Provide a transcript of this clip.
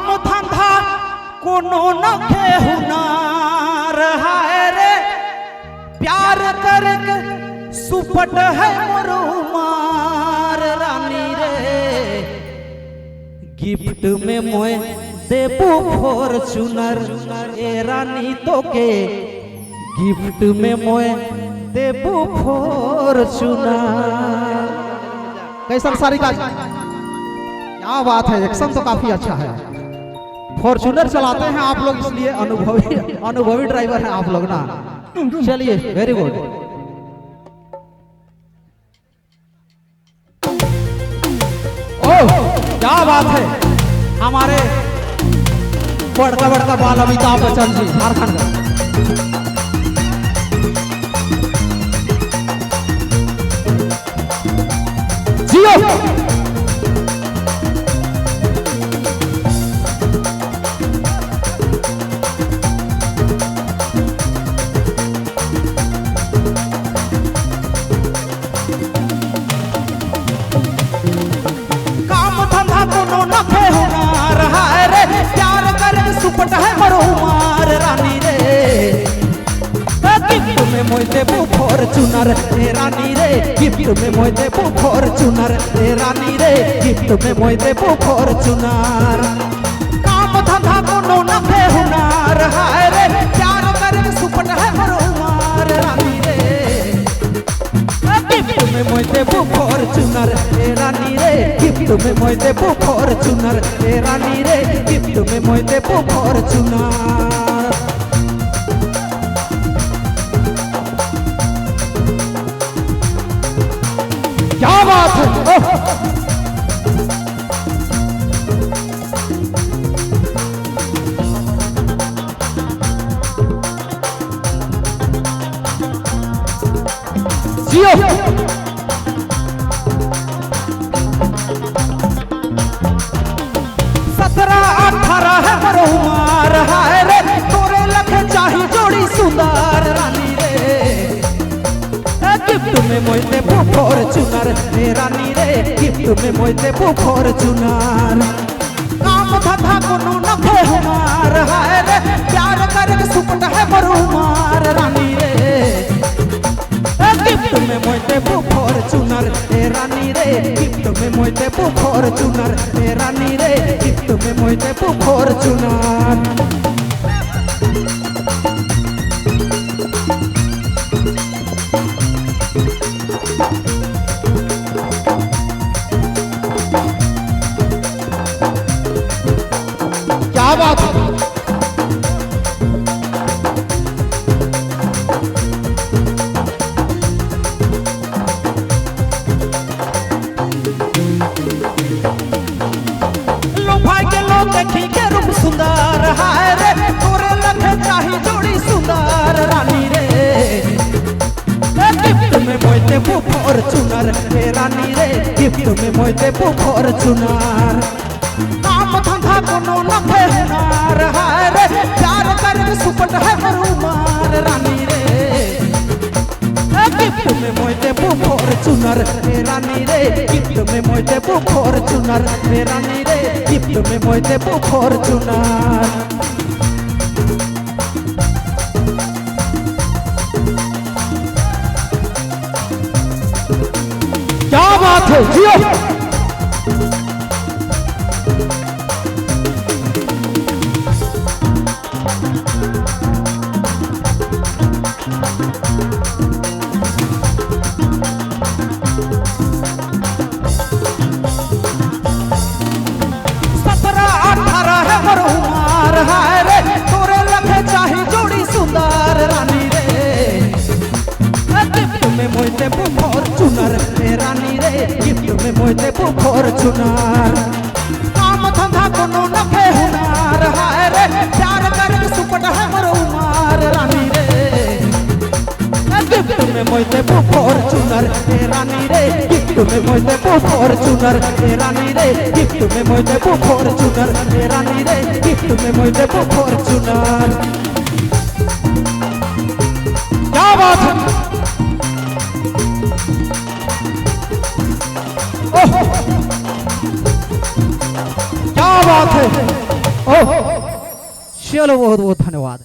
काम धंधा कोनो न हुनार है रे प्यार करके सुपट है मरुमार रानी रे गिफ्ट में मोए देबू फॉर्च्यूनर ए रानी तो के गिफ्ट में मोए देबू फॉर्च्यूनर। कैसा सारी का क्या बात है, एक्शन तो काफी अच्छा है। फॉर्च्यूनर चलाते हैं आप लोग इसलिए अनुभवी ड्राइवर हैं आप लोग ना। चलिए वेरी गुड। ओह क्या बात है, हमारे बड़का बड़का बाल अमिताभ बच्चन जी झारखंड का। जियो सुपट है मरुमार रानी रे गिफ्ट में मोय देबू फॉर्च्यूनर रे रानी रे गिफ्ट में मोय देबू फॉर्च्यूनर रे रानी रे गिफ्ट में मोय देबू फॉर्च्यूनर। काम धंधा कोनो न हुनार है रे प्यार करे सुपट है मरुमार रानी रे गिफ्ट में मोय देबू फॉर्च्यूनर रे रानी रे गिफ्ट में मोय देबू फॉर्च्यूनर रे रानी रे गिफ्ट में मोय देबू फॉर्च्यूनर। क्या बात है, जियो 17-18 है मरुमार है रे तोरे लखे चाही जोड़ी सुंदर रानी रे गिफ्ट में मोय देबू फॉर्च्यूनर रे रानी रे गिफ्ट में मोय देबू फॉर्च्यूनर। काम धंधा कोनो न हुनार है रे प्यार करे सुपट है मरुमार रानी रे गिफ्ट में मोय देबू फॉर्च्यूनर रे रानी रे गिफ्ट में मोय देबू फॉर्च्यूनर रे रानी रे गिफ्ट में मोय देबू फॉर्च्यूनर। क्या बात है, लो भाई के लो देखी के रूप सुंदर है रे तोरे लखे चाही जोड़ी सुंदर रानी रे गिफ्ट में मोय देबू फॉर्च्यूनर रे रानी रे गिफ्ट में मोय देबू फॉर्च्यूनर। काम धंधा कोनो न हुनार है रे प्यार करे सुपट है मरुमार रानी रे गिफ्ट में मोय देबू फॉर्च्यूनर रे रानी रे गिफ्ट में मोय देबू फॉर्च्यूनर रे रानी रे गिफ्ट में मोय देबू फॉर्च्यूनर। क्या बात है, जियो है रे तोरे लखे चाही जोड़ी सुंदर रानी रे गिफ्ट में मोय देबू फॉर्च्यूनर रे रानी रे गिफ्ट में मोय देबू फॉर्च्यूनर। काम धंधा कोनो न हुनार है रे प्यार करे सुपट है मरुमार रानी रे गिफ्ट में मोय देबू फॉर्च्यूनर रे रानी रे गिफ्ट में मोय देबू फॉर्च्यूनर रे रानी रे गिफ्ट में मोय देबू फॉर्च्यूनर रे रानी रे गिफ्ट में मोय देबू फॉर्च्यूनर। क्या बात है, ओह क्या बात है। ओह चलो बहुत बहुत धन्यवाद।